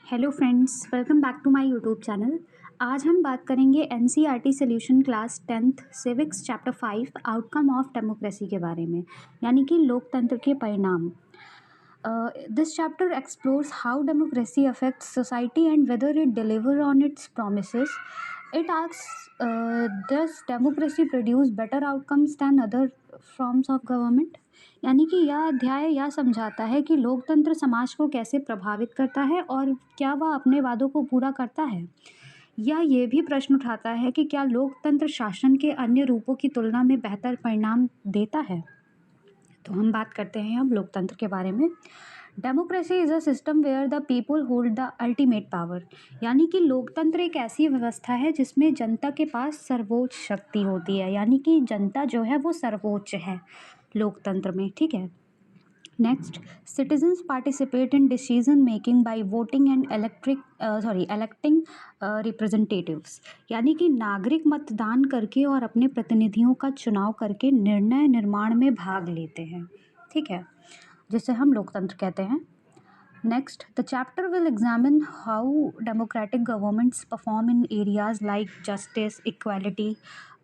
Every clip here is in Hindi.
Hello friends, welcome back to my YouTube channel. आज हम बात करेंगे NCERT solution class 10th civics chapter 5 outcome of democracy के बारे में, यानी कि लोकतंत्र के परिणाम। This chapter explores how democracy affects society and whether it deliver on its promises. It asks does democracy produce better outcomes than other forms of government. यानी कि यह अध्याय यह समझाता है कि लोकतंत्र समाज को कैसे प्रभावित करता है और क्या वह अपने वादों को पूरा करता है। यह ये भी प्रश्न उठाता है कि क्या लोकतंत्र शासन के अन्य रूपों की तुलना में बेहतर परिणाम देता है। तो हम बात करते हैं अब लोकतंत्र के बारे में। Democracy is a system where the people hold the ultimate power. यानी कि लोकतंत्र एक ऐसी व्यवस्था है जिसमें जनता के पास सर्वोच्च शक्ति होती है, यानी कि जनता जो है वो सर्वोच्च है लोकतंत्र में। ठीक है। Next, citizens participate in decision making by voting and electing representatives. यानी कि नागरिक मतदान करके और अपने प्रतिनिधियों का चुनाव करके निर्णय निर्माण में भाग लेते हैं। ठीक है, जिसे हम लोकतंत्र कहते हैं। Next, the chapter will examine how democratic governments perform in areas like justice, equality,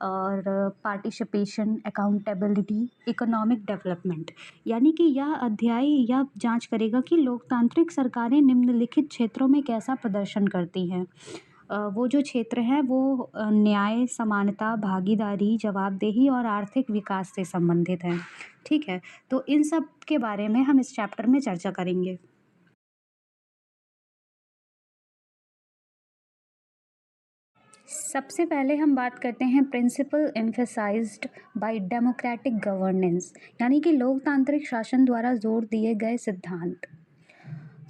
और participation, accountability, economic development। यानी कि यह अध्याय यह जांच करेगा कि लोकतांत्रिक सरकारें निम्नलिखित क्षेत्रों में कैसा प्रदर्शन करती हैं। वो जो क्षेत्र है वो न्याय, समानता, भागीदारी, जवाबदेही और आर्थिक विकास से संबंधित है। ठीक है, तो इन सब के बारे में हम इस चैप्टर में चर्चा करेंगे। सबसे पहले हम बात करते हैं principle emphasised by democratic governance, यानी कि लोकतांत्रिक शासन द्वारा जोर दिए गए सिद्धांत।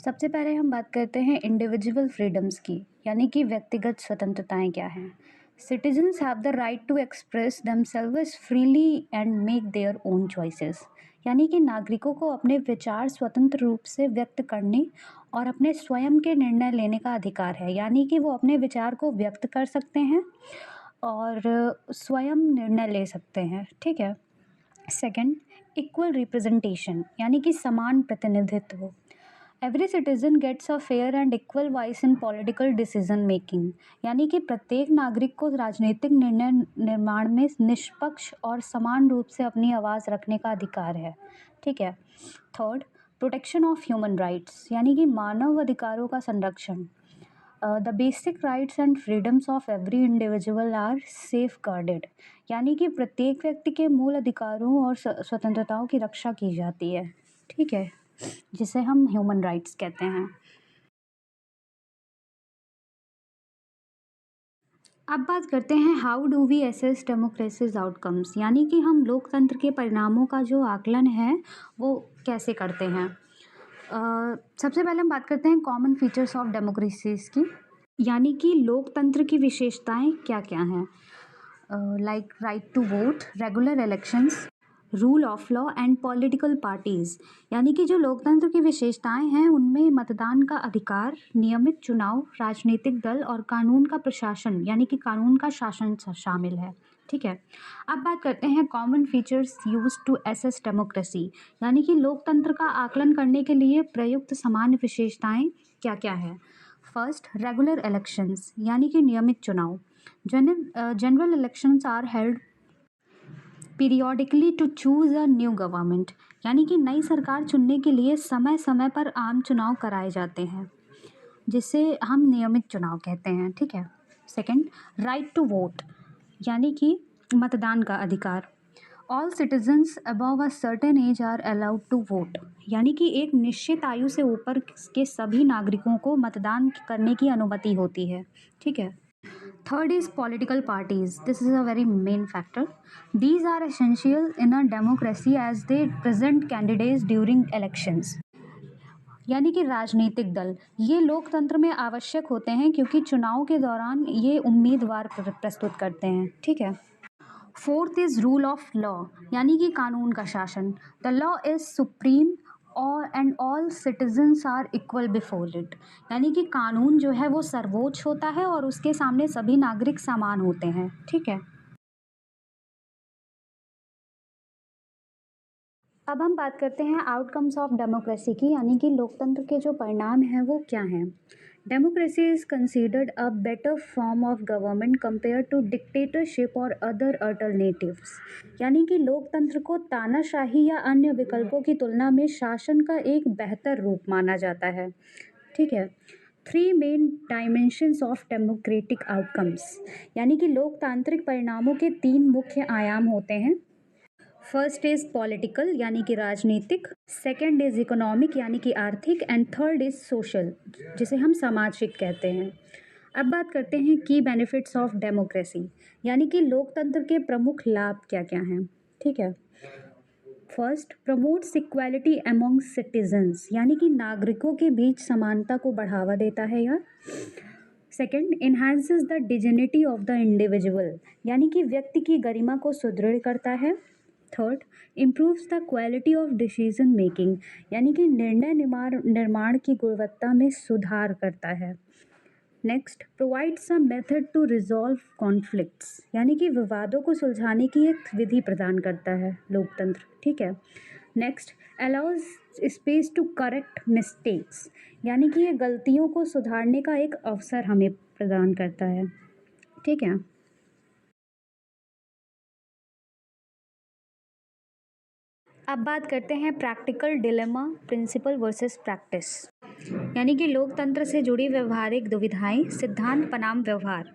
सबसे पहले हम बात करते हैं इंडिविजुअल फ्रीडम्स की, यानी कि व्यक्तिगत स्वतंत्रताएं क्या हैं। Citizens have the right to express themselves freely and make their own choices. यानी कि नागरिकों को अपने विचार स्वतंत्र रूप से व्यक्त करने और अपने स्वयं के निर्णय लेने का अधिकार है। यानी कि वो अपने विचार को व्यक्त कर सकते हैं और स्वयं निर्णय ले सकते हैं। ठीक है। सेकंड, इक्वल रिप्रेजेंटेशन, यानी कि समान प्रतिनिधित्व। Every citizen gets a fair and equal voice in political decision making. यानी कि प्रत्येक नागरिक को राजनीतिक निर्णय निर्माण में निष्पक्ष और समान रूप से अपनी आवाज़ रखने का अधिकार है। ठीक है। Third, protection of human rights, यानी कि मानव अधिकारों का संरक्षण। The basic rights and freedoms of every individual are safeguarded. यानी कि प्रत्येक व्यक्ति के मूल अधिकारों और स्वतंत्रताओं की रक्षा की जाती है। ठीक है, जिसे हम ह्यूमन राइट्स कहते हैं। अब बात करते हैं how do we assess democracy's outcomes, यानी कि हम लोकतंत्र के परिणामों का जो आकलन है वो कैसे करते हैं। सबसे पहले हम बात करते हैं कॉमन फीचर्स ऑफ डेमोक्रेसीज की, यानी कि लोकतंत्र की विशेषताएं क्या क्या हैं। Like right to vote, regular elections, rule of law and political parties. यानी कि जो लोकतंत्र की विशेषताएं हैं उनमें मतदान का अधिकार, नियमित चुनाव, राजनीतिक दल और कानून का प्रशासन, यानी कि कानून का शासन शामिल है। ठीक है। अब बात करते हैं common features use to assess democracy, यानी कि लोकतंत्र का आकलन करने के लिए प्रयुक्त सामान्य विशेषताएं क्या क्या है। फर्स्ट, रेगुलर इलेक्शंस, यानी कि नियमित चुनाव। General elections are held periodically to choose a new government. यानी कि नई सरकार चुनने के लिए समय समय पर आम चुनाव कराए जाते हैं, जिसे हम नियमित चुनाव कहते हैं। ठीक है। सेकंड, राइट टू वोट, यानी कि मतदान का अधिकार। All citizens above a certain age are allowed to vote. यानी कि एक निश्चित आयु से ऊपर के सभी नागरिकों को मतदान करने की अनुमति होती है। ठीक है। Third is political parties. This is a very main factor. These are essential in a democracy as they present candidates during elections. यानी कि राजनीतिक दल ये लोकतंत्र में आवश्यक होते हैं क्योंकि चुनाव के दौरान ये उम्मीदवार प्रस्तुत करते हैं। ठीक है। Fourth is rule of law, यानी कि कानून का शासन। द लॉ इज सुप्रीम और and all citizens are equal before it. यानी कि कानून जो है वो सर्वोच्च होता है और उसके सामने सभी नागरिक समान होते हैं। ठीक है। अब हम बात करते हैं आउटकम्स ऑफ डेमोक्रेसी की, यानी कि लोकतंत्र के जो परिणाम हैं वो क्या हैं। Democracy is considered a better form of government compare to dictatorship और अदर अल्टरनेटिव्स। यानी कि लोकतंत्र को तानाशाही या अन्य विकल्पों की तुलना में शासन का एक बेहतर रूप माना जाता है। ठीक है। Three main dimensions of democratic outcomes, यानी कि लोकतांत्रिक परिणामों के तीन मुख्य आयाम होते हैं। फर्स्ट इज पॉलिटिकल, यानी कि राजनीतिक। सेकंड इज इकोनॉमिक, यानी कि आर्थिक। एंड थर्ड इज सोशल, जिसे हम सामाजिक कहते हैं। अब बात करते हैं की बेनिफिट्स ऑफ डेमोक्रेसी, यानी कि लोकतंत्र के प्रमुख लाभ क्या क्या हैं। ठीक है। First, promotes equality among citizens, यानी कि नागरिकों के बीच समानता को बढ़ावा देता है यह। Second, enhances the dignity of the individual, यानी कि व्यक्ति की गरिमा को सुदृढ़ करता है। Third, improves the quality of decision making, यानी कि निर्णय निर्माण की गुणवत्ता में सुधार करता है। Next, provides a method to resolve conflicts, यानी कि विवादों को सुलझाने की एक विधि प्रदान करता है लोकतंत्र। ठीक है। Next, allows space to correct mistakes, यानी कि ये गलतियों को सुधारने का एक अवसर हमें प्रदान करता है। ठीक है। अब बात करते हैं practical dilemma, principle versus practice, यानी कि लोकतंत्र से जुड़ी व्यवहारिक दुविधाएं, सिद्धांत बनाम व्यवहार।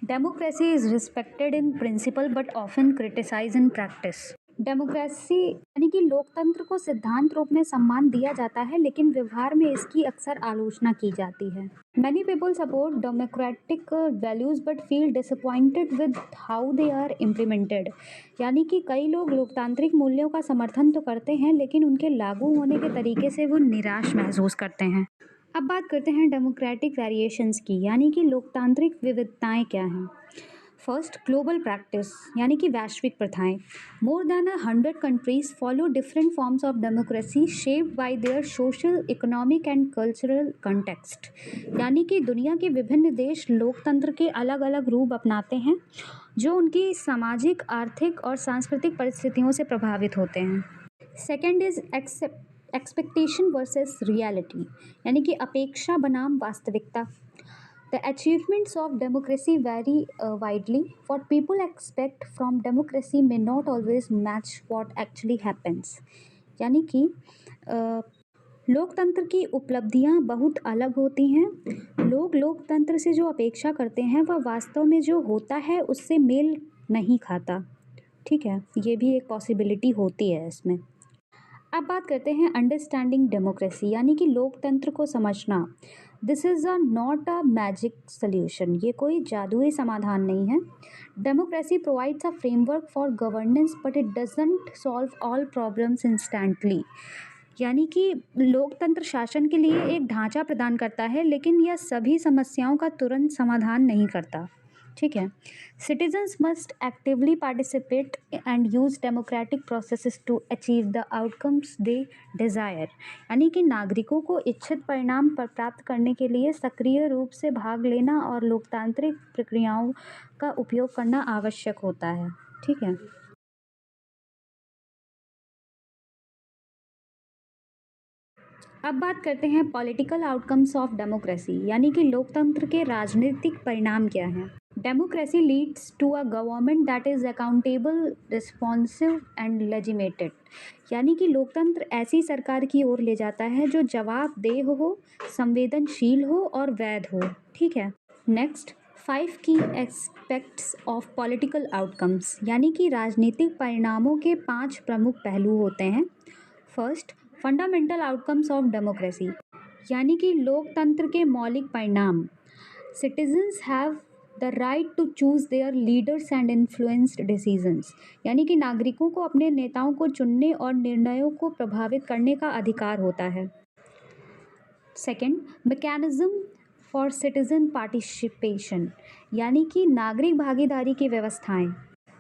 Democracy is respected in principle but often criticise in practice. Democracy यानी कि लोकतंत्र को सिद्धांत रूप में सम्मान दिया जाता है, लेकिन व्यवहार में इसकी अक्सर आलोचना की जाती है। Many people support democratic values but feel disappointed with how they are implemented, यानी कि कई लोग लोकतांत्रिक मूल्यों का समर्थन तो करते हैं, लेकिन उनके लागू होने के तरीके से वो निराश महसूस करते हैं। अब बात करते हैं डेमोक्रेटिक वेरिएशंस की, यानी कि लोकतांत्रिक विविधताएं क्या हैं। फर्स्ट, ग्लोबल प्रैक्टिस, यानी कि वैश्विक प्रथाएं। More than 100 countries follow different forms of democracy shaped by their social, economic and cultural context, यानी कि दुनिया के विभिन्न देश लोकतंत्र के अलग अलग रूप अपनाते हैं जो उनकी सामाजिक, आर्थिक और सांस्कृतिक परिस्थितियों से प्रभावित होते हैं। Second is expectation versus reality, यानी कि अपेक्षा बनाम वास्तविकता। The achievements of democracy vary widely. What people expect from democracy may not always match what actually happens. यानी कि लोकतंत्र की उपलब्धियां बहुत अलग होती हैं। लोग लोकतंत्र से जो अपेक्षा करते हैं वह वास्तव में जो होता है उससे मेल नहीं खाता। ठीक है, ये भी एक पॉसिबिलिटी होती है इसमें। अब बात करते हैं अंडरस्टैंडिंग डेमोक्रेसी, यानी कि लोकतंत्र को समझना। This is a not a magic solution, ये कोई जादुई समाधान नहीं है। Democracy provides a framework for governance but it doesn't solve all problems instantly, यानी कि लोकतंत्र शासन के लिए एक ढांचा प्रदान करता है, लेकिन यह सभी समस्याओं का तुरंत समाधान नहीं करता। ठीक है। Citizens must actively participate and use democratic processes to achieve the outcomes they desire, यानी कि नागरिकों को इच्छित परिणाम पर प्राप्त करने के लिए सक्रिय रूप से भाग लेना और लोकतांत्रिक प्रक्रियाओं का उपयोग करना आवश्यक होता है। ठीक है। अब बात करते हैं पॉलिटिकल आउटकम्स ऑफ डेमोक्रेसी, यानी कि लोकतंत्र के राजनीतिक परिणाम क्या हैं। Democracy leads to a government that is accountable, responsive and legitimated, यानी कि लोकतंत्र ऐसी सरकार की ओर ले जाता है जो जवाबदेह हो, संवेदनशील हो और वैध हो। ठीक है। नेक्स्ट, 5 की एस्पेक्ट्स ऑफ पॉलिटिकल आउटकम्स, यानी कि राजनीतिक परिणामों के 5 प्रमुख पहलू होते हैं। First, fundamental outcomes of democracy, यानी कि लोकतंत्र के मौलिक परिणाम। Citizens have the right to choose their leaders and influenced decisions, यानी कि नागरिकों को अपने नेताओं को चुनने और निर्णयों को प्रभावित करने का अधिकार होता है। Second, mechanism for citizen participation, यानी कि नागरिक भागीदारी की व्यवस्थाएं।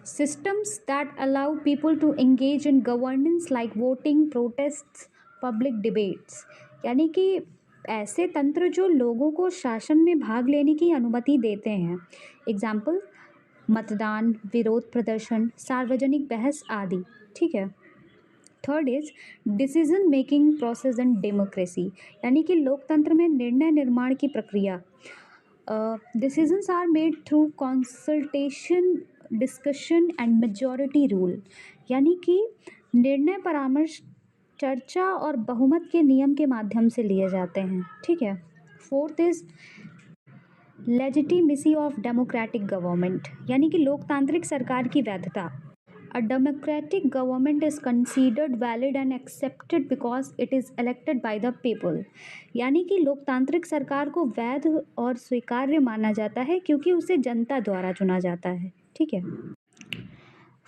Systems that allow people to engage in governance like voting, protests, public debates, यानी कि ऐसे तंत्र जो लोगों को शासन में भाग लेने की अनुमति देते हैं। एग्जाम्पल, मतदान, विरोध प्रदर्शन, सार्वजनिक बहस आदि। ठीक है। Third is decision making process in democracy, यानी कि लोकतंत्र में निर्णय निर्माण की प्रक्रिया। Decisions are made through consultation, discussion and majority rule, यानी कि निर्णय परामर्श, चर्चा और बहुमत के नियम के माध्यम से लिए जाते हैं। ठीक है। Fourth is legitimacy of democratic government, यानी कि लोकतांत्रिक सरकार की वैधता। A democratic government is considered valid and accepted because it is elected by the people, यानी कि लोकतांत्रिक सरकार को वैध और स्वीकार्य माना जाता है क्योंकि उसे जनता द्वारा चुना जाता है। ठीक है।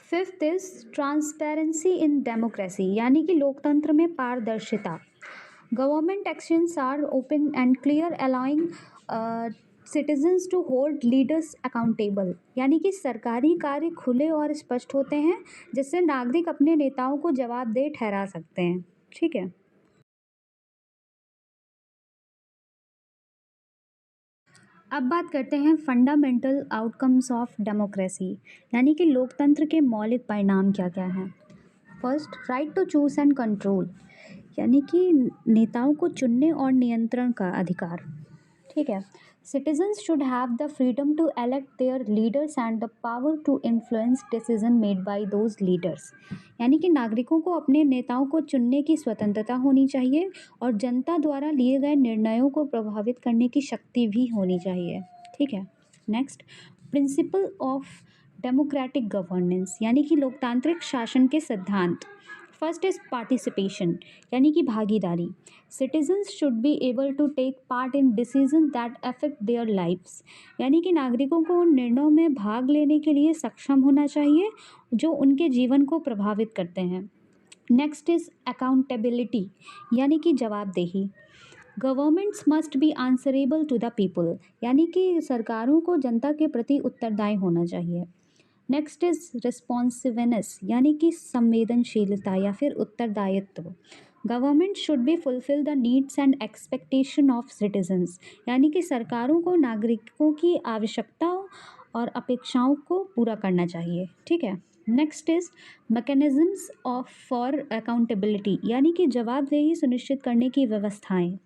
Fifth is transparency in democracy, यानी कि लोकतंत्र में पारदर्शिता। Government actions are open and clear, allowing citizens to hold leaders accountable, यानी कि सरकारी कार्य खुले और स्पष्ट होते हैं जिससे नागरिक अपने नेताओं को जवाबदेह ठहरा सकते हैं। ठीक है। अब बात करते हैं फंडामेंटल आउटकम्स ऑफ डेमोक्रेसी, यानी कि लोकतंत्र के मौलिक परिणाम क्या क्या हैं। First, right to choose and control, यानी कि नेताओं को चुनने और नियंत्रण का अधिकार। ठीक है। Citizens should have the freedom to elect their leaders and the power to influence decision made by those leaders, यानी कि नागरिकों को अपने नेताओं को चुनने की स्वतंत्रता होनी चाहिए और जनता द्वारा लिए गए निर्णयों को प्रभावित करने की शक्ति भी होनी चाहिए। ठीक है। Next, principle of democratic governance, यानी कि लोकतांत्रिक शासन के सिद्धांत। फर्स्ट इज पार्टिसिपेशन, यानी कि भागीदारी। Citizens should be able to take part in decision that affect their lives, यानी कि नागरिकों को उन निर्णयों में भाग लेने के लिए सक्षम होना चाहिए जो उनके जीवन को प्रभावित करते हैं। नेक्स्ट इज अकाउंटेबिलिटी, यानी कि जवाबदेही। Governments must be answerable to the people, यानी कि सरकारों को जनता के प्रति उत्तरदायी होना चाहिए। नेक्स्ट इज रिस्पॉन्सिवनेस, यानी कि संवेदनशीलता या फिर उत्तरदायित्व। Government should be fulfil the needs and expectation of citizens, यानी कि सरकारों को नागरिकों की आवश्यकताओं और अपेक्षाओं को पूरा करना चाहिए। ठीक है। Next is mechanisms of for accountability, यानी कि जवाबदेही सुनिश्चित करने की व्यवस्थाएं।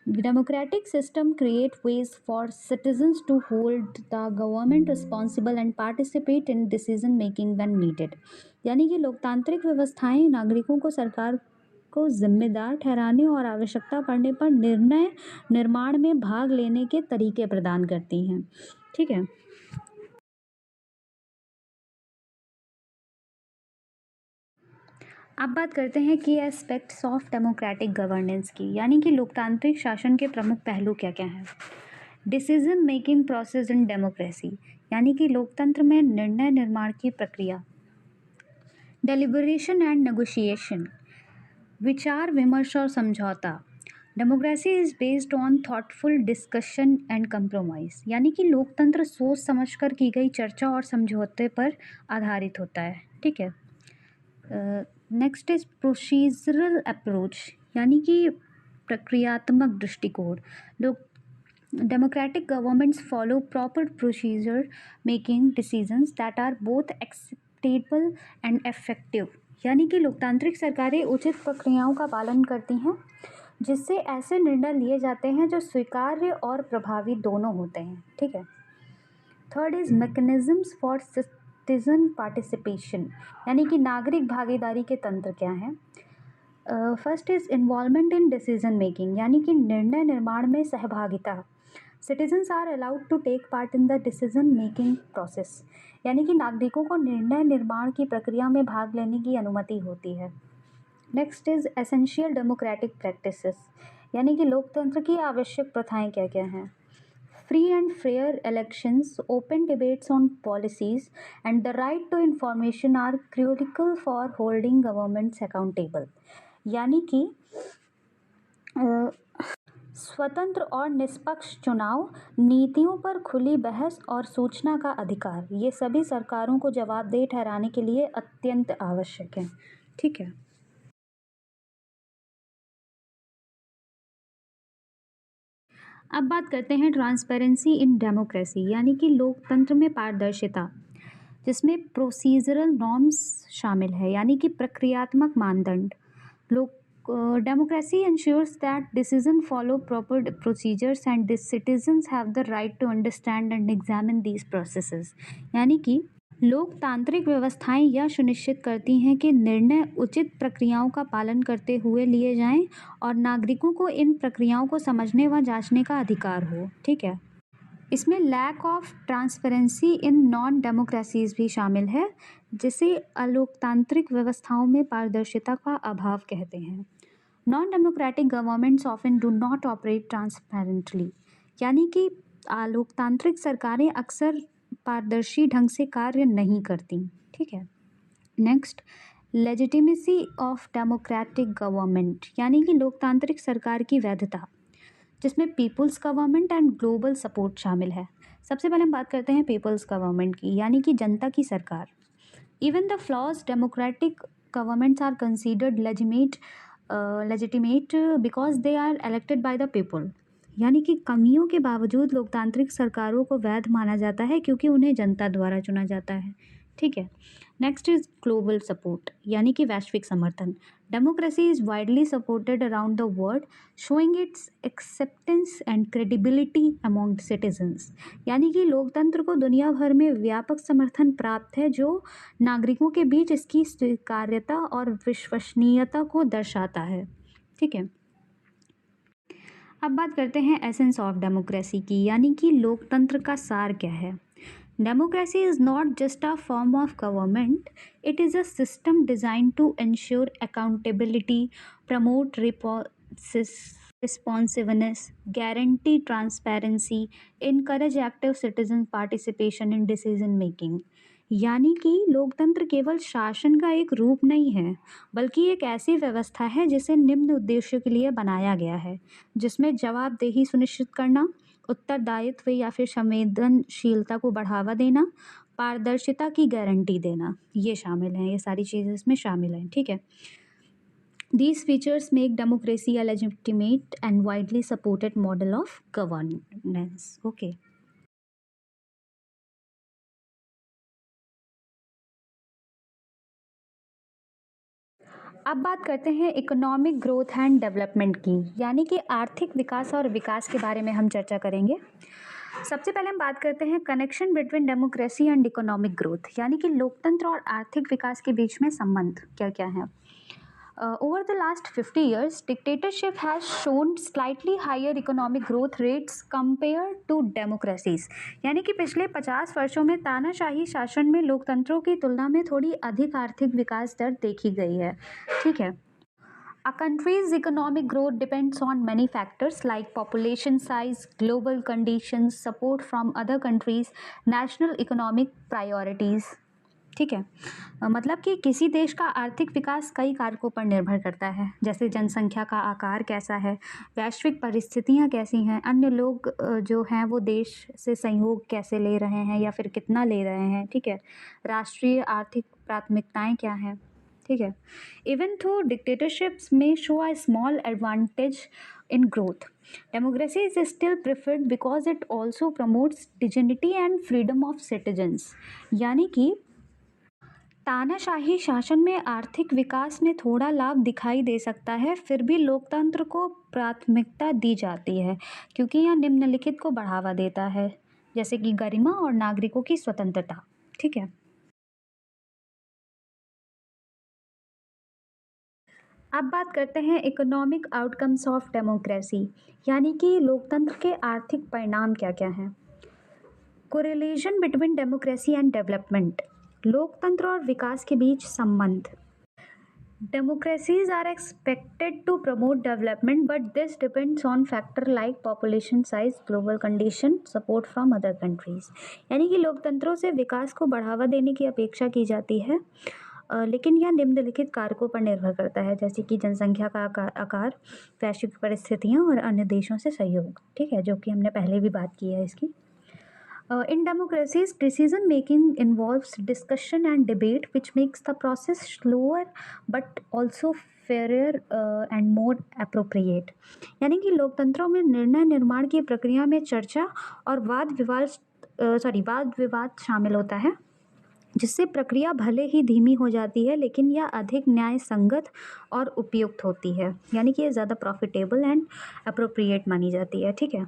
Democratic system create ways for citizens to hold the government responsible and participate in decision making when needed, यानी कि लोकतांत्रिक व्यवस्थाएं नागरिकों को सरकार को जिम्मेदार ठहराने और आवश्यकता पड़ने पर निर्णय निर्माण में भाग लेने के तरीके प्रदान करती हैं। ठीक है। अब बात करते हैं की एस्पेक्ट्स ऑफ डेमोक्रेटिक गवर्नेंस की, यानी कि लोकतांत्रिक शासन के प्रमुख पहलू क्या क्या हैं। Decision making process in democracy, यानी कि लोकतंत्र में निर्णय निर्माण की प्रक्रिया। डेलिबरेशन एंड नेगोशिएशन, विचार विमर्श और समझौता। Democracy is based on thoughtful discussion and compromise, यानी कि लोकतंत्र सोच समझकर की गई चर्चा और समझौते पर आधारित होता है। ठीक है। नेक्स्ट इज प्रोसीजरल अप्रोच, यानी कि प्रक्रियात्मक दृष्टिकोण। लोग democratic governments follow proper procedure making decisions that are both acceptable and effective, यानी कि लोकतांत्रिक सरकारें उचित प्रक्रियाओं का पालन करती हैं जिससे ऐसे निर्णय लिए जाते हैं जो स्वीकार्य और प्रभावी दोनों होते हैं। ठीक है। Third is mechanisms for citizen participation, यानी कि नागरिक भागीदारी के तंत्र क्या हैं। First is involvement in decision making, यानी कि निर्णय निर्माण में सहभागिता। Citizens are allowed to take part in the decision making process, यानी कि नागरिकों को निर्णय निर्माण की प्रक्रिया में भाग लेने की अनुमति होती है। Next is essential democratic practices, यानी कि लोकतंत्र की आवश्यक प्रथाएं क्या क्या हैं। Free and fair elections, open debates on policies and the right to information are critical for holding governments accountable, यानी कि स्वतंत्र और निष्पक्ष चुनाव, नीतियों पर खुली बहस और सूचना का अधिकार, ये सभी सरकारों को जवाबदेह ठहराने के लिए अत्यंत आवश्यक हैं। ठीक है। अब बात करते हैं ट्रांसपेरेंसी इन डेमोक्रेसी, यानी कि लोकतंत्र में पारदर्शिता। जिसमें प्रोसीजरल नॉर्म्स शामिल है, यानी कि प्रक्रियात्मक मानदंड। लोग democracy ensures that decision follow proper procedures and the citizens have the right to understand and examine these processes। यानी कि लोकतांत्रिक व्यवस्थाएं यह सुनिश्चित करती हैं कि निर्णय उचित प्रक्रियाओं का पालन करते हुए लिए जाएं और नागरिकों को इन प्रक्रियाओं को समझने व जांचने का अधिकार हो। ठीक है। इसमें lack of transparency in non democracies भी शामिल है, जिसे अलोकतांत्रिक व्यवस्थाओं में पारदर्शिता का अभाव कहते हैं। Non democratic governments often do not operate transparently, यानी कि लोकतांत्रिक सरकारें अक्सर पारदर्शी ढंग से कार्य नहीं करती। ठीक है। Next, legitimacy of democratic government, यानी कि लोकतांत्रिक सरकार की वैधता, जिसमें people's government and global support शामिल है। सबसे पहले हम बात करते हैं पीपल्स गवर्नमेंट की, यानी कि जनता की सरकार। Even the flaws democratic governments are considered legitimate because they are elected by the people, यानी कि कमियों के बावजूद लोकतांत्रिक सरकारों को वैध माना जाता है क्योंकि उन्हें जनता द्वारा चुना जाता है। ठीक है। नेक्स्ट इज ग्लोबल सपोर्ट, यानी कि वैश्विक समर्थन। Democracy is widely supported around the world, showing it's acceptance and credibility among citizens, यानी कि लोकतंत्र को दुनिया भर में व्यापक समर्थन प्राप्त है, जो नागरिकों के बीच इसकी स्वीकार्यता और विश्वसनीयता को दर्शाता है। ठीक है। अब बात करते हैं एसेंस ऑफ डेमोक्रेसी की, यानी कि लोकतंत्र का सार क्या है। Democracy is not just a form of government, it is a system designed to ensure accountability, promote responsiveness, guarantee transparency, encourage active citizen participation in decision making। यानी कि लोकतंत्र केवल शासन का एक रूप नहीं है, बल्कि एक ऐसी व्यवस्था है जिसे निम्न उद्देश्यों के लिए बनाया गया है, जिसमें जवाबदेही सुनिश्चित करना, उत्तरदायित्व या फिर संवेदनशीलता को बढ़ावा देना, पारदर्शिता की गारंटी देना, ये शामिल हैं। ये सारी चीज़ें इसमें शामिल हैं। ठीक है। These features make democracy a legitimate and widely supported model of governance। Okay। अब बात करते हैं इकोनॉमिक ग्रोथ एंड डेवलपमेंट की, यानी कि आर्थिक विकास और विकास के बारे में हम चर्चा करेंगे। सबसे पहले हम बात करते हैं connection between democracy and economic growth, यानी कि लोकतंत्र और आर्थिक विकास के बीच में संबंध क्या क्या है। Over the last 50 years, dictatorship has shown slightly higher economic growth rates compared to democracies। यानी कि पिछले 50 वर्षों में तानाशाही शासन में लोकतंत्रों की तुलना में थोड़ी अधिक आर्थिक विकास दर देखी गई है। ठीक है। A country's economic growth depends on many factors like population size, global conditions, support from other countries, national economic priorities। ठीक है। मतलब कि किसी देश का आर्थिक विकास कई कारकों पर निर्भर करता है, जैसे जनसंख्या का आकार कैसा है, वैश्विक परिस्थितियाँ कैसी हैं, अन्य लोग जो हैं वो देश से सहयोग कैसे ले रहे हैं या फिर कितना ले रहे हैं। ठीक है। राष्ट्रीय आर्थिक प्राथमिकताएं क्या हैं। ठीक है। इवन थो डिक्टेटरशिप्स में show a small advantage in growth, democracy is still preferred because it also promotes dignity and freedom of citizens. यानी कि तानाशाही शासन में आर्थिक विकास में थोड़ा लाभ दिखाई दे सकता है, फिर भी लोकतंत्र को प्राथमिकता दी जाती है क्योंकि यह निम्नलिखित को बढ़ावा देता है, जैसे कि गरिमा और नागरिकों की स्वतंत्रता। ठीक है। अब बात करते हैं इकोनॉमिक आउटकम्स ऑफ डेमोक्रेसी, यानी कि लोकतंत्र के आर्थिक परिणाम क्या क्या हैं। Correlation between democracy and development, लोकतंत्र और विकास के बीच संबंध। Democracies are expected to promote development, but this depends on factor like population size, global condition, support from other countries। यानी कि लोकतंत्रों से विकास को बढ़ावा देने की अपेक्षा की जाती है, लेकिन यह निम्नलिखित कारकों पर निर्भर करता है, जैसे कि जनसंख्या का आकार, वैश्विक परिस्थितियाँ और अन्य देशों से सहयोग। ठीक है, जो कि हमने पहले भी बात की है इसकी। In democracies, decision making involves discussion and debate, which makes the process slower but also fairer and more appropriate। यानी कि लोकतंत्रों में निर्णय निर्माण की प्रक्रिया में चर्चा और वाद विवाद शामिल होता है, जिससे प्रक्रिया भले ही धीमी हो जाती है लेकिन यह अधिक न्याय संगत और उपयुक्त होती है, यानी कि ये ज़्यादा प्रॉफिटेबल एंड अप्रोप्रिएट मानी जाती है। ठीक है।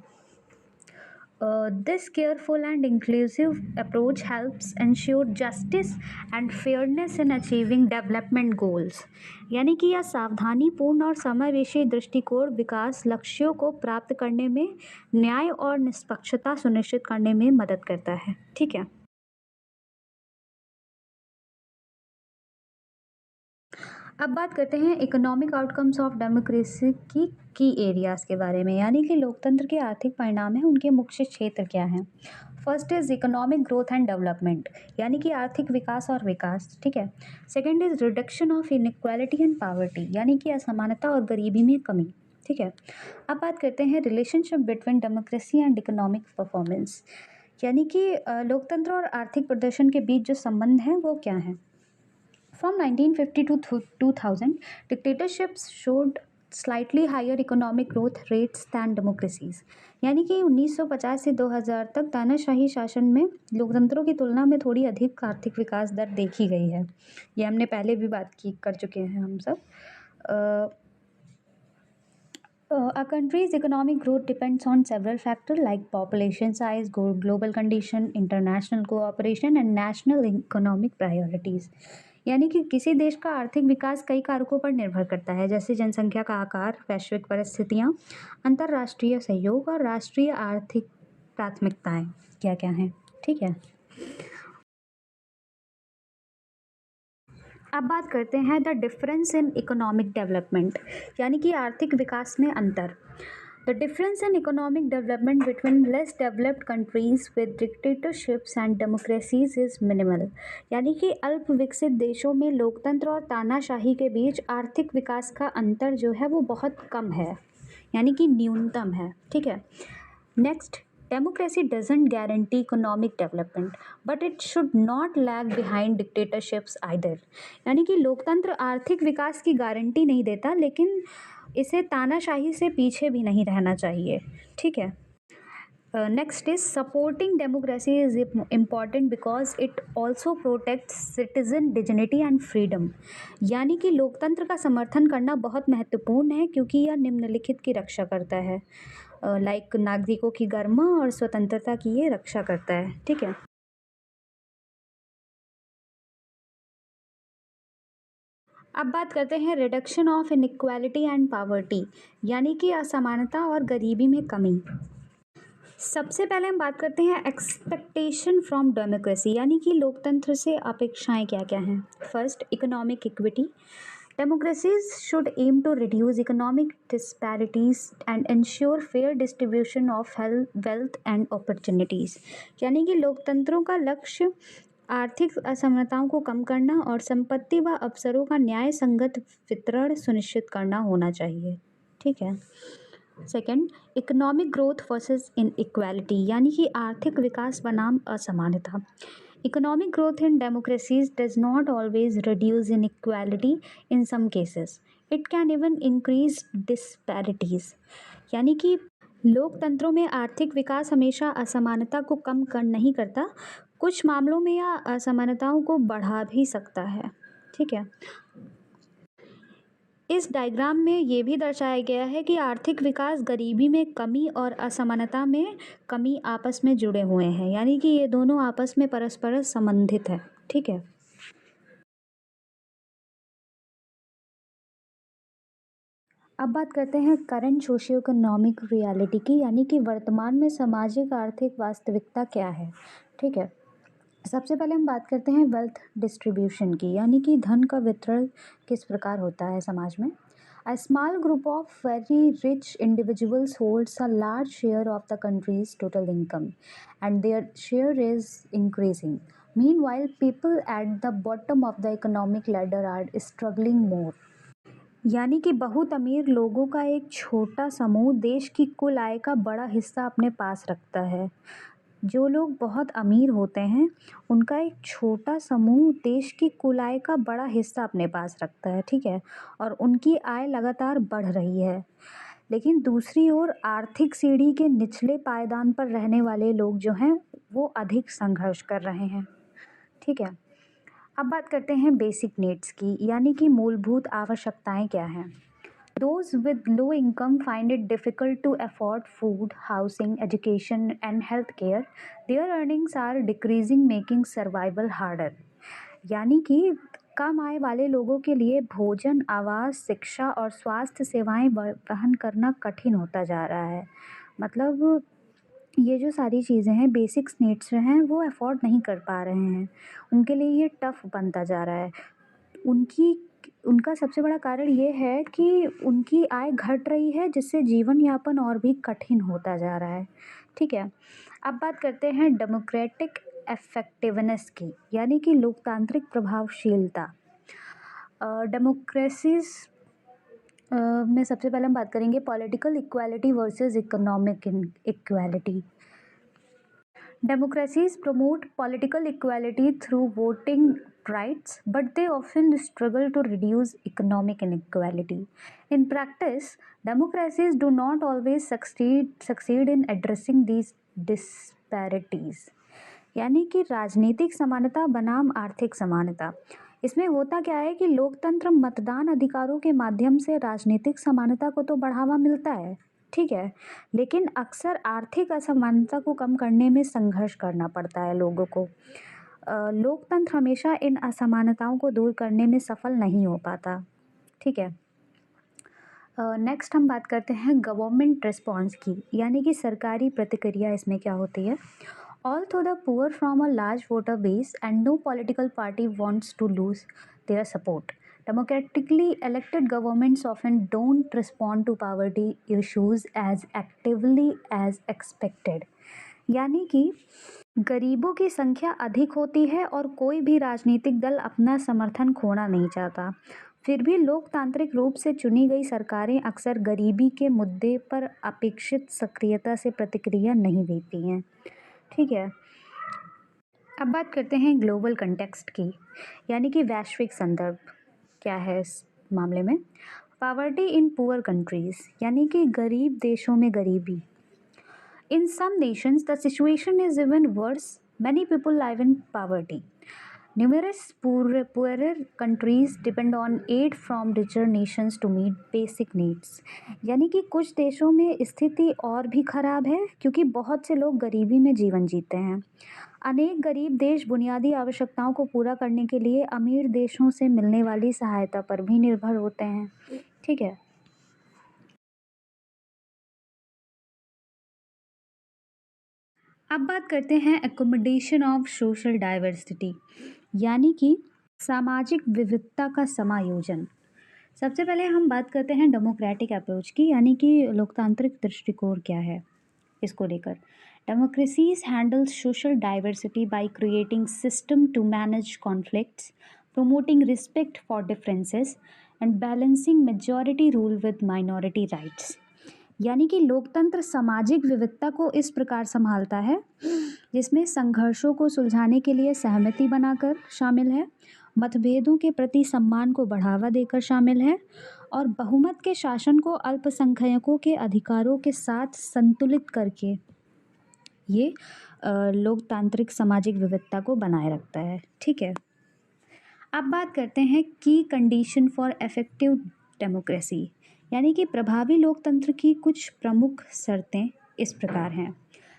This careful and inclusive approach helps ensure justice and fairness in achieving development goals. यानी कि यह सावधानीपूर्ण और समावेशी दृष्टिकोण विकास लक्ष्यों को प्राप्त करने में न्याय और निष्पक्षता सुनिश्चित करने में मदद करता है। ठीक है। अब बात करते हैं इकोनॉमिक आउटकम्स ऑफ डेमोक्रेसी की एरियाज़ के बारे में, यानी कि लोकतंत्र के आर्थिक परिणाम हैं, उनके मुख्य क्षेत्र क्या हैं। First is economic growth and development, यानी कि आर्थिक विकास और विकास। ठीक है। Second is reduction of inequality and poverty, यानी कि असमानता और गरीबी में कमी। ठीक है। अब बात करते हैं relationship between democracy and economic performance, यानी कि लोकतंत्र और आर्थिक प्रदर्शन के बीच जो संबंध है वो क्या है। From 1950 to 2000, dictatorships showed slightly higher economic growth rates than democracies. यानी कि 1950 से 2000 तक तानाशाही शासन में लोकतंत्रों की तुलना में थोड़ी अधिक आर्थिक विकास दर देखी गई है। ये हमने पहले भी बात की कर चुके हैं हम सब। A country's economic growth depends on several factors like population size, global condition, international cooperation and national economic priorities. यानी कि किसी देश का आर्थिक विकास कई कारकों पर निर्भर करता है, जैसे जनसंख्या का आकार, वैश्विक परिस्थितियाँ, अंतर्राष्ट्रीय सहयोग और राष्ट्रीय आर्थिक प्राथमिकताएं क्या क्या हैं। ठीक है। अब बात करते हैं the difference in economic development, यानी कि आर्थिक विकास में अंतर। The difference in economic development between less developed countries with dictatorships and democracies is minimal, यानी कि अल्प विकसित देशों में लोकतंत्र और तानाशाही के बीच आर्थिक विकास का अंतर जो है वो बहुत कम है, यानी कि न्यूनतम है। ठीक है। Next, democracy doesn't guarantee economic development, but it should not lag behind dictatorships either. यानी कि लोकतंत्र आर्थिक विकास की गारंटी नहीं देता, लेकिन इसे तानाशाही से पीछे भी नहीं रहना चाहिए। ठीक है। Next is supporting democracy is important because it also protects citizen dignity and freedom, यानी कि लोकतंत्र का समर्थन करना बहुत महत्वपूर्ण है क्योंकि यह निम्नलिखित की रक्षा करता है, लाइक नागरिकों की गरिमा और स्वतंत्रता की ये रक्षा करता है। ठीक है। अब बात करते हैं reduction of inequality and poverty, यानी कि असमानता और गरीबी में कमी। सबसे पहले हम बात करते हैं एक्सपेक्टेशन फ्रॉम डेमोक्रेसी, यानी कि लोकतंत्र से अपेक्षाएं क्या क्या हैं। First, economic equity. Democracies should aim to reduce economic disparities and ensure fair distribution of wealth and opportunities. यानी कि लोकतंत्रों का लक्ष्य आर्थिक असमानताओं को कम करना और संपत्ति व अवसरों का न्याय संगत वितरण सुनिश्चित करना होना चाहिए। ठीक है। Second, economic growth versus inequality, यानी कि आर्थिक विकास बनाम असमानता। Economic growth in democracies does not always reduce inequality in some cases. It can even increase disparities. यानी कि लोकतंत्रों में आर्थिक विकास हमेशा असमानता को कम कर नहीं करता, कुछ मामलों में यह असमानताओं को बढ़ा भी सकता है। ठीक है। इस डायग्राम में ये भी दर्शाया गया है कि आर्थिक विकास, गरीबी में कमी और असमानता में कमी आपस में जुड़े हुए हैं, यानी कि ये दोनों आपस में परस्पर संबंधित है। ठीक है। अब बात करते हैं करंट सोशियो इकोनॉमिक रियलिटी की, यानी कि वर्तमान में सामाजिक आर्थिक वास्तविकता क्या है। ठीक है। सबसे पहले हम बात करते हैं वेल्थ डिस्ट्रीब्यूशन की, यानी कि धन का वितरण किस प्रकार होता है समाज में। A small group of very rich individuals holds a large share of the country's total income, and their share is increasing. Meanwhile, people at the bottom of the economic ladder are struggling more. यानी कि बहुत अमीर लोगों का एक छोटा समूह देश की कुल आय का बड़ा हिस्सा अपने पास रखता है। जो लोग बहुत अमीर होते हैं उनका एक छोटा समूह देश की कुल आय का बड़ा हिस्सा अपने पास रखता है। ठीक है। और उनकी आय लगातार बढ़ रही है, लेकिन दूसरी ओर आर्थिक सीढ़ी के निचले पायदान पर रहने वाले लोग जो हैं वो अधिक संघर्ष कर रहे हैं। ठीक है। अब बात करते हैं बेसिक नीड्स की, यानी कि मूलभूत आवश्यकताएं क्या हैं। Those with low income find it difficult to afford food, housing, education, and healthcare. Their earnings are decreasing, making survival harder. यानी कि कम आय वाले लोगों के लिए भोजन, आवास, शिक्षा और स्वास्थ्य सेवाएं वहन करना कठिन होता जा रहा है। मतलब ये जो सारी चीज़ें हैं, बेसिक्स नीड्स जो हैं, वो अफोर्ड नहीं कर पा रहे हैं। उनके लिए ये टफ बनता जा रहा है। उनकी उनका सबसे बड़ा कारण ये है कि उनकी आय घट रही है, जिससे जीवन यापन और भी कठिन होता जा रहा है। ठीक है। अब बात करते हैं डेमोक्रेटिक इफेक्टिवनेस की, यानी कि लोकतांत्रिक प्रभावशीलता। डेमोक्रेसीज में सबसे पहले हम बात करेंगे political equality versus economic equality. Democracies promote political equality through voting rights, but they often struggle to reduce economic inequality. In practice, democracies do not always succeed in addressing these disparities. यानी कि राजनीतिक समानता बनाम आर्थिक समानता। इसमें होता क्या है कि लोकतंत्र मतदान अधिकारों के माध्यम से राजनीतिक समानता को तो बढ़ावा मिलता है, ठीक है, लेकिन अक्सर आर्थिक असमानता को कम करने में संघर्ष करना पड़ता है लोगों को। लोकतंत्र हमेशा इन असमानताओं को दूर करने में सफल नहीं हो पाता। ठीक है। नेक्स्ट हम बात करते हैं गवर्नमेंट रिस्पॉन्स की, यानी कि सरकारी प्रतिक्रिया इसमें क्या होती है। Although the poor from a large voter base and no political party wants to lose their support, democratically elected governments often don't respond to poverty issues as actively as expected. यानी कि गरीबों की संख्या अधिक होती है और कोई भी राजनीतिक दल अपना समर्थन खोना नहीं चाहता। फिर भी लोकतांत्रिक रूप से चुनी गई सरकारें अक्सर गरीबी के मुद्दे पर अपेक्षित सक्रियता से प्रतिक्रिया नहीं देती हैं। ठीक है। अब बात करते हैं ग्लोबल कंटेक्स्ट की, यानी कि वैश्विक संदर्भ क्या है इस मामले में। पॉवर्टी इन पुअर कंट्रीज, यानी कि गरीब देशों में गरीबी। In some nations the situation is even worse, many people live in poverty. Numerous poorer countries depend on aid from richer nations to meet basic needs. यानी कि कुछ देशों में स्थिति और भी खराब है क्योंकि बहुत से लोग गरीबी में जीवन जीते हैं। अनेक गरीब देश बुनियादी आवश्यकताओं को पूरा करने के लिए अमीर देशों से मिलने वाली सहायता पर भी निर्भर होते हैं। ठीक है। अब बात करते हैं एकोमोडेशन ऑफ सोशल डाइवर्सिटी, यानी कि सामाजिक विविधता का समायोजन। सबसे पहले हम बात करते हैं डेमोक्रेटिक अप्रोच की, यानी कि लोकतांत्रिक दृष्टिकोण क्या है इसको लेकर। Democracies handle social diversity by creating system to manage conflicts, promoting respect for differences and balancing majority rule with minority rights. यानी कि लोकतंत्र सामाजिक विविधता को इस प्रकार संभालता है जिसमें संघर्षों को सुलझाने के लिए सहमति बनाकर शामिल है, मतभेदों के प्रति सम्मान को बढ़ावा देकर शामिल है और बहुमत के शासन को अल्पसंख्यकों के अधिकारों के साथ संतुलित करके ये लोकतांत्रिक सामाजिक विविधता को बनाए रखता है। ठीक है। अब बात करते हैं की कंडीशन फॉर इफेक्टिव डेमोक्रेसी, यानी कि प्रभावी लोकतंत्र की कुछ प्रमुख शर्तें इस प्रकार हैं।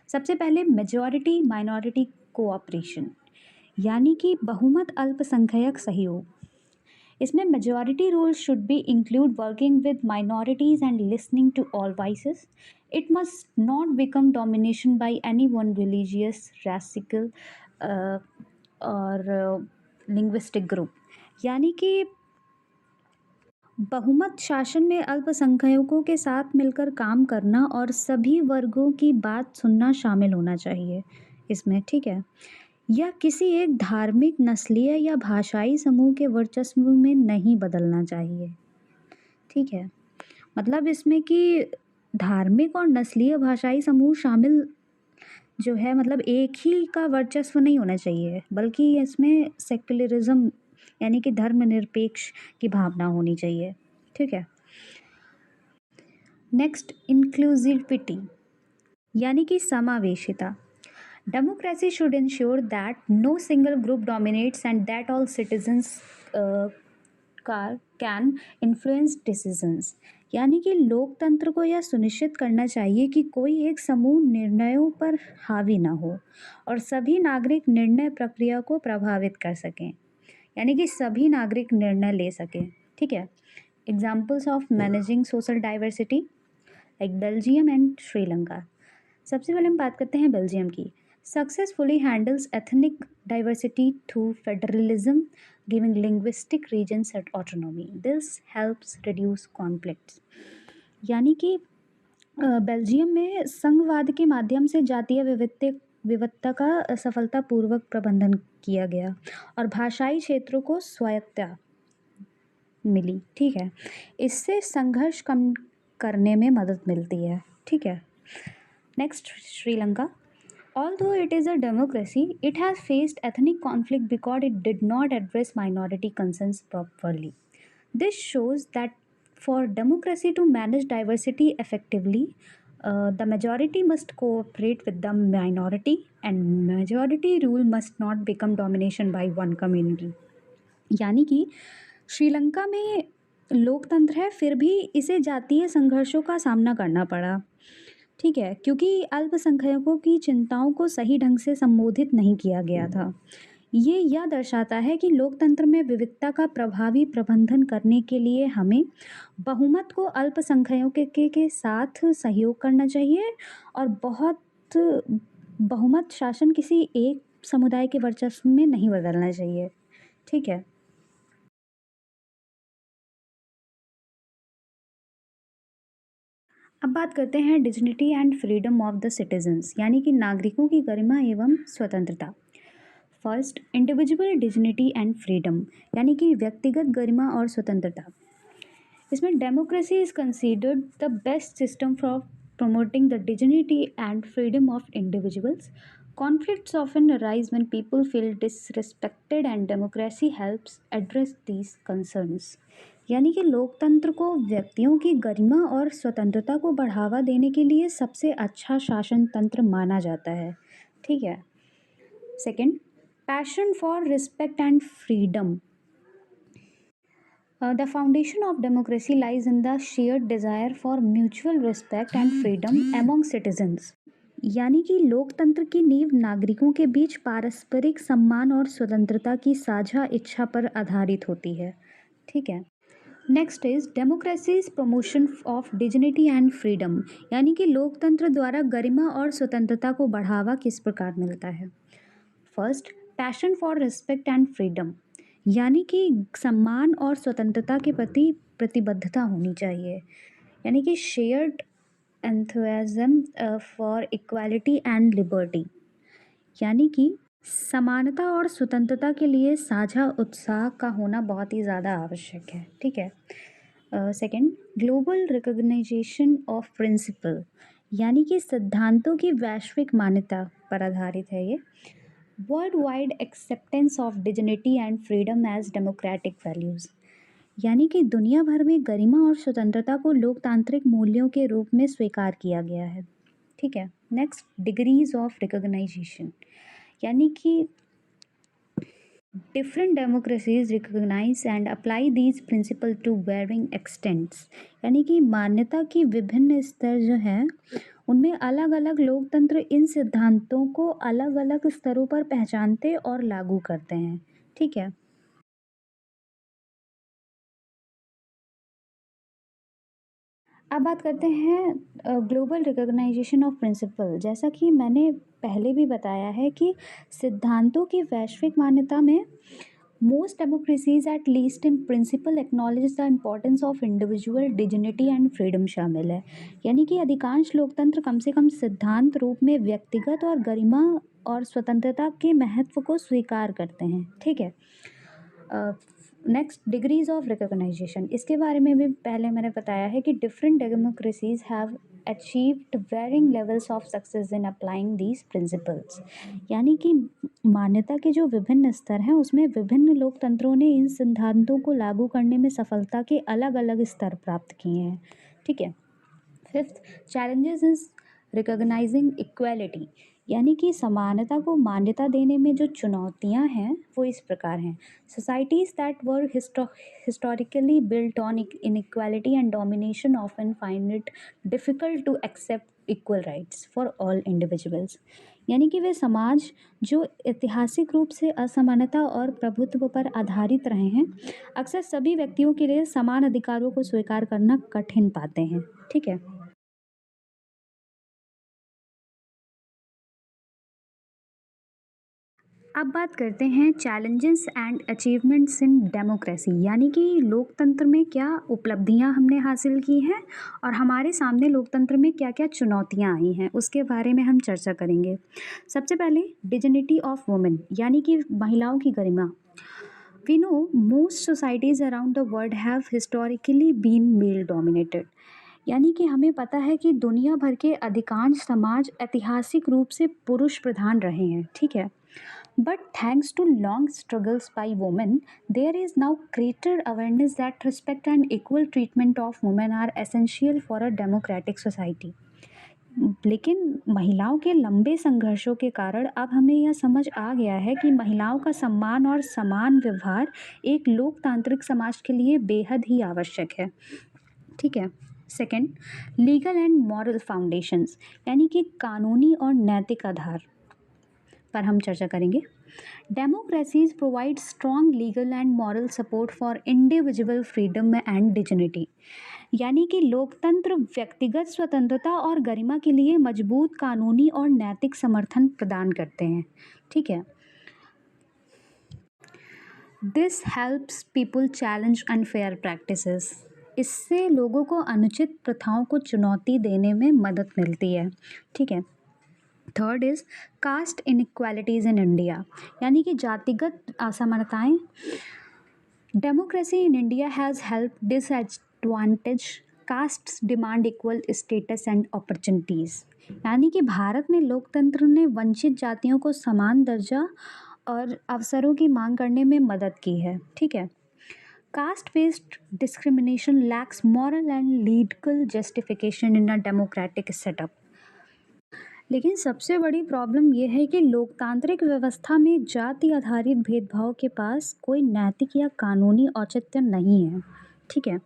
सबसे पहले मेजॉरिटी माइनॉरिटी कोऑपरेशन, यानी कि बहुमत अल्पसंख्यक सहयोग। इसमें majority rule should be include working with minorities and listening to all voices. It must not become domination by any one religious, racial और लिंग्विस्टिक ग्रुप। यानी कि बहुमत शासन में अल्पसंख्यकों के साथ मिलकर काम करना और सभी वर्गों की बात सुनना शामिल होना चाहिए इसमें। ठीक है। यह किसी एक धार्मिक, नस्लीय या भाषाई समूह के वर्चस्व में नहीं बदलना चाहिए। ठीक है। मतलब इसमें कि धार्मिक और नस्लीय भाषाई समूह शामिल जो है, मतलब एक ही का वर्चस्व नहीं होना चाहिए, बल्कि इसमें सेक्युलरिज्म यानी कि धर्मनिरपेक्ष की भावना होनी चाहिए। ठीक है। नेक्स्ट, इंक्लूसिविटी यानी कि समावेशिता। Democracy should ensure that no single group dominates and that all citizens can influence decisions. यानी कि लोकतंत्र को यह सुनिश्चित करना चाहिए कि कोई एक समूह निर्णयों पर हावी ना हो और सभी नागरिक निर्णय प्रक्रिया को प्रभावित कर सकें, यानी कि सभी नागरिक निर्णय ले सकें। ठीक है। Examples of managing social diversity like Belgium and Sri Lanka. सबसे पहले हम बात करते हैं बेल्जियम की। Successfully handles ethnic diversity through federalism giving linguistic regions at autonomy. This helps reduce conflicts. यानी कि बेल्जियम में संघवाद के माध्यम से जातीय विविधता का सफलतापूर्वक प्रबंधन किया गया और भाषाई क्षेत्रों को स्वायत्तता मिली। ठीक है। इससे संघर्ष कम करने में मदद मिलती है। ठीक है। Next, Sri Lanka. Although it is a democracy, it has faced ethnic conflict because it did not address minority concerns properly. This shows that for democracy to manage diversity effectively, the majority must cooperate with the minority, and majority rule must not become domination by one community. यानी कि श्रीलंका में लोकतंत्र है, फिर भी इसे जातीय संघर्षों का सामना करना पड़ा। ठीक है, क्योंकि अल्पसंख्यकों की चिंताओं को सही ढंग से संबोधित नहीं किया गया था। ये यह दर्शाता है कि लोकतंत्र में विविधता का प्रभावी प्रबंधन करने के लिए हमें बहुमत को अल्पसंख्यकों के साथ सहयोग करना चाहिए और बहुमत शासन किसी एक समुदाय के वर्चस्व में नहीं बदलना चाहिए। ठीक है। अब बात करते हैं dignity and freedom of the citizens, यानी कि नागरिकों की गरिमा एवं स्वतंत्रता। First, individual dignity and freedom, यानी कि व्यक्तिगत गरिमा और स्वतंत्रता। इसमें democracy is considered the best system for promoting the dignity and freedom of individuals. Conflicts often arise when people feel disrespected and democracy helps address these concerns. यानी कि लोकतंत्र को व्यक्तियों की गरिमा और स्वतंत्रता को बढ़ावा देने के लिए सबसे अच्छा शासन तंत्र माना जाता है। ठीक है। Second, passion for respect and freedom. The foundation of democracy lies in the shared desire for mutual respect and freedom among citizens. यानी कि लोकतंत्र की नींव नागरिकों के बीच पारस्परिक सम्मान और स्वतंत्रता की साझा इच्छा पर आधारित होती है। ठीक है। Next is democracies promotion of dignity and freedom, यानी कि लोकतंत्र द्वारा गरिमा और स्वतंत्रता को बढ़ावा किस प्रकार मिलता है। First, passion for respect and freedom, यानी कि सम्मान और स्वतंत्रता के प्रति प्रतिबद्धता होनी चाहिए, यानी कि shared enthusiasm for equality and liberty, यानी कि समानता और स्वतंत्रता के लिए साझा उत्साह का होना बहुत ही ज़्यादा आवश्यक है। ठीक है। Second, global recognisation of principle, यानी कि सिद्धांतों की वैश्विक मान्यता पर आधारित है ये। World wide acceptance of dignity and freedom as democratic values, यानी कि दुनिया भर में गरिमा और स्वतंत्रता को लोकतांत्रिक मूल्यों के रूप में स्वीकार किया गया है। ठीक है। नेक्स्ट, डिग्रीज ऑफ रिकॉग्नाइजेशन, यानी कि different democracies recognise and apply these principle to varying extents, यानी कि मान्यता की विभिन्न स्तर जो हैं उनमें अलग अलग लोकतंत्र इन सिद्धांतों को अलग अलग स्तरों पर पहचानते और लागू करते हैं। ठीक है। अब बात करते हैं ग्लोबल रिकॉग्नाइजेशन ऑफ प्रिंसिपल। जैसा कि मैंने पहले भी बताया है कि सिद्धांतों की वैश्विक मान्यता में most democracies at least in principle acknowledge the importance of individual dignity and freedom शामिल है, यानी कि अधिकांश लोकतंत्र कम से कम सिद्धांत रूप में व्यक्तिगत और गरिमा और स्वतंत्रता के महत्व को स्वीकार करते हैं। ठीक है। नेक्स्ट, डिग्रीज ऑफ रिकॉग्नाइजेशन, इसके बारे में भी पहले मैंने बताया है कि different democracies have achieved varying levels of success in applying these principles, यानी कि मान्यता के जो विभिन्न स्तर हैं उसमें विभिन्न लोकतंत्रों ने इन सिद्धांतों को लागू करने में सफलता के अलग अलग स्तर प्राप्त किए हैं। ठीक है। Fifth, challenges is recognising equality, यानी कि समानता को मान्यता देने में जो चुनौतियां हैं वो इस प्रकार हैं। Societies that were historically built on inequality and domination often find it difficult to accept equal rights for all individuals. यानी कि वे समाज जो ऐतिहासिक रूप से असमानता और प्रभुत्व पर आधारित रहे हैं, अक्सर सभी व्यक्तियों के लिए समान अधिकारों को स्वीकार करना कठिन पाते हैं। ठीक है। अब बात करते हैं challenges and achievements in democracy, यानी कि लोकतंत्र में क्या उपलब्धियां हमने हासिल की हैं और हमारे सामने लोकतंत्र में क्या क्या चुनौतियां आई हैं उसके बारे में हम चर्चा करेंगे। सबसे पहले डिग्निटी ऑफ वुमेन, यानी कि महिलाओं की गरिमा। We know most societies around the world have historically been male dominated. यानी कि हमें पता है कि दुनिया भर के अधिकांश समाज ऐतिहासिक रूप से पुरुष प्रधान रहे हैं। ठीक है। But thanks to long struggles by women, there is now greater awareness that respect and equal treatment of women are essential for a democratic society. लेकिन महिलाओं के लंबे संघर्षों के कारण अब हमें यह समझ आ गया है कि महिलाओं का सम्मान और समान व्यवहार एक लोकतांत्रिक समाज के लिए बेहद ही आवश्यक है। ठीक है। Second, legal and moral foundations, यानी कि कानूनी और नैतिक आधार पर हम चर्चा करेंगे। Democracies provide strong legal and moral support for individual freedom and dignity. यानी कि लोकतंत्र व्यक्तिगत स्वतंत्रता और गरिमा के लिए मजबूत कानूनी और नैतिक समर्थन प्रदान करते हैं। ठीक है। This helps people challenge unfair practices. इससे लोगों को अनुचित प्रथाओं को चुनौती देने में मदद मिलती है। ठीक है। Third is caste inequalities in India, यानी कि जातिगत असमानताएं। Democracy in India has help disadvantage castes demand equal status and opportunities. यानी कि भारत में लोकतंत्र ने वंचित जातियों को समान दर्जा और अवसरों की मांग करने में मदद की है। ठीक है। Caste based discrimination lakhs moral and legal justification in a democratic setup. लेकिन सबसे बड़ी प्रॉब्लम यह है कि लोकतांत्रिक व्यवस्था में जाति आधारित भेदभाव के पास कोई नैतिक या कानूनी औचित्य नहीं है। ठीक है।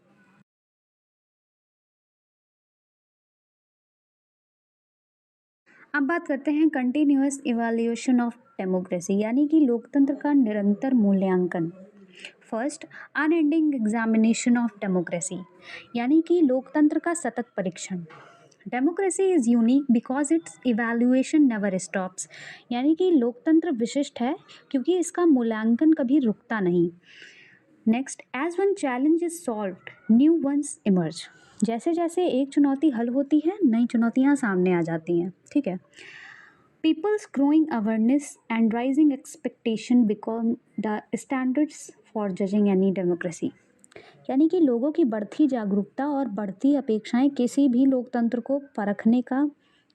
अब बात करते हैं कंटिन्यूअस इवैल्यूएशन ऑफ डेमोक्रेसी, यानी कि लोकतंत्र का निरंतर मूल्यांकन। First, unending examination of democracy, यानी कि लोकतंत्र का सतत परीक्षण। Democracy is unique because it's evaluation never stops. यानी कि लोकतंत्र विशिष्ट है क्योंकि इसका मूल्यांकन कभी रुकता नहीं। Next, as one challenge is solved new ones emerge. जैसे जैसे एक चुनौती हल होती है नई चुनौतियां सामने आ जाती हैं। ठीक है। People's growing awareness and rising expectation become the standards for judging any democracy. यानी कि लोगों की बढ़ती जागरूकता और बढ़ती अपेक्षाएं किसी भी लोकतंत्र को परखने का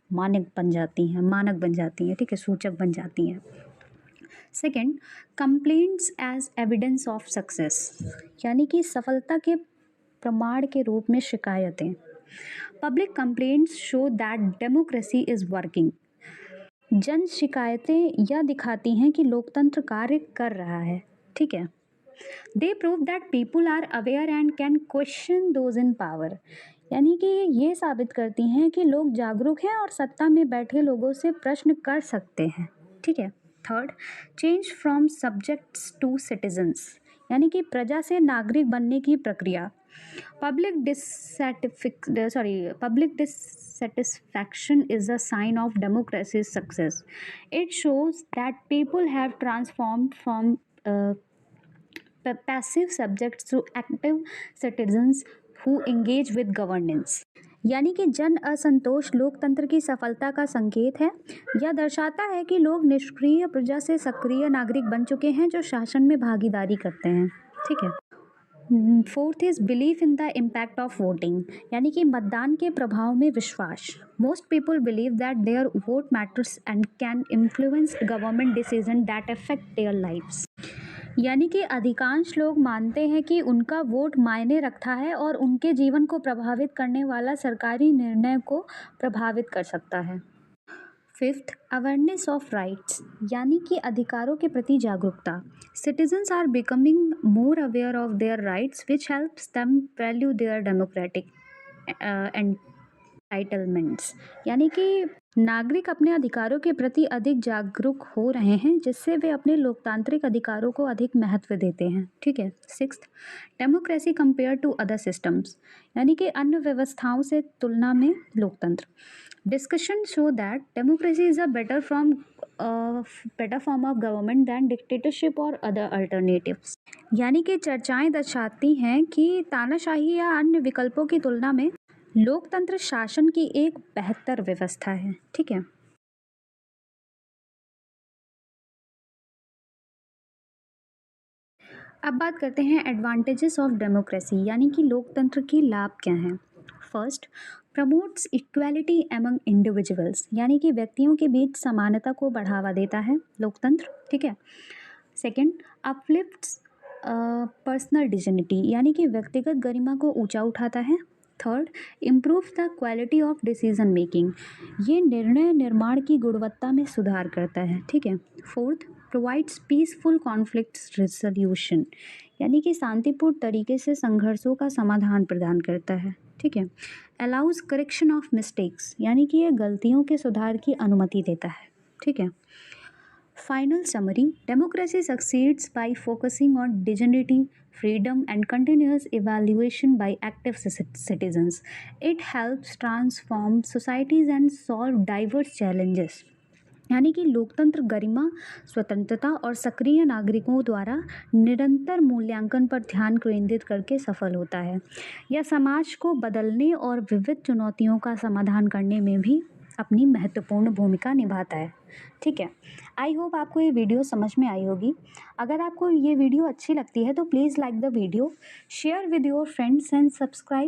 मानक बन जाती हैं। ठीक है, सूचक बन जाती हैं। Second, complaints as evidence of success, यानी कि सफलता के प्रमाण के रूप में शिकायतें। Public complaints show that democracy is working. जन शिकायतें यह दिखाती हैं कि लोकतंत्र कार्य कर रहा है। ठीक है। They prove that people are aware and can question those in power. यानी कि ये साबित करती हैं कि लोग जागरूक हैं और सत्ता में बैठे लोगों से प्रश्न कर सकते हैं। ठीक है। Third, change from subjects to citizens, यानी कि प्रजा से नागरिक बनने की प्रक्रिया। Public dissatisfaction is a sign of democracy's success. It shows that people have transformed from passive subjects to active citizens who engage with governance। यानी कि जन असंतोष लोकतंत्र की सफलता का संकेत है। यह दर्शाता है कि लोग निष्क्रिय प्रजा से सक्रिय नागरिक बन चुके हैं जो शासन में भागीदारी करते हैं। ठीक है। Fourth is belief in the impact of voting, यानी कि मतदान के प्रभाव में विश्वास। Most people believe that their vote matters and can influence government decision that affect their lives. यानी कि अधिकांश लोग मानते हैं कि उनका वोट मायने रखता है और उनके जीवन को प्रभावित करने वाला सरकारी निर्णय को प्रभावित कर सकता है। फिफ्थ, अवेयरनेस ऑफ राइट्स, यानी कि अधिकारों के प्रति जागरूकता। Citizens are becoming more aware of their rights which helps them value their democratic entitlements, यानी कि नागरिक अपने अधिकारों के प्रति अधिक जागरूक हो रहे हैं, जिससे वे अपने लोकतांत्रिक अधिकारों को अधिक महत्व देते हैं। ठीक है। Sixth, democracy compare to other systems, यानी कि अन्य व्यवस्थाओं से तुलना में लोकतंत्र। Discussion show that democracy is a better form of government than dictatorship और अदर अल्टरनेटिव्स, यानी कि चर्चाएं दर्शाती हैं कि तानाशाही या अन्य विकल्पों की तुलना में लोकतंत्र शासन की एक बेहतर व्यवस्था है। ठीक है। अब बात करते हैं एडवांटेजेस ऑफ डेमोक्रेसी, यानी कि लोकतंत्र के लाभ क्या हैं। First, promotes equality among individuals, यानी कि व्यक्तियों के बीच समानता को बढ़ावा देता है लोकतंत्र। ठीक है। सेकंड, अपलिफ्ट्स पर्सनल डिग्निटी, यानी कि व्यक्तिगत गरिमा को ऊंचा उठाता है। Third, improve the quality of decision making, ये निर्णय निर्माण की गुणवत्ता में सुधार करता है। ठीक है। Fourth, provides peaceful conflict resolution, यानी कि शांतिपूर्ण तरीके से संघर्षों का समाधान प्रदान करता है। ठीक है। अलाउज करेक्शन ऑफ मिस्टेक्स, यानी कि ये गलतियों के सुधार की अनुमति देता है। ठीक है। Final summary, democracy succeeds by focusing on dignity, freedom, and continuous evaluation by active citizens. It helps transform societies and solve diverse challenges. यानी कि लोकतंत्र गरिमा, स्वतंत्रता और सक्रिय नागरिकों द्वारा निरंतर मूल्यांकन पर ध्यान केंद्रित करके सफल होता है। यह समाज को बदलने और विविध चुनौतियों का समाधान करने में भी अपनी महत्वपूर्ण भूमिका निभाता है। ठीक है। आई होप आपको ये वीडियो समझ में आई होगी। अगर आपको ये वीडियो अच्छी लगती है तो please like the video, share with your friends and subscribe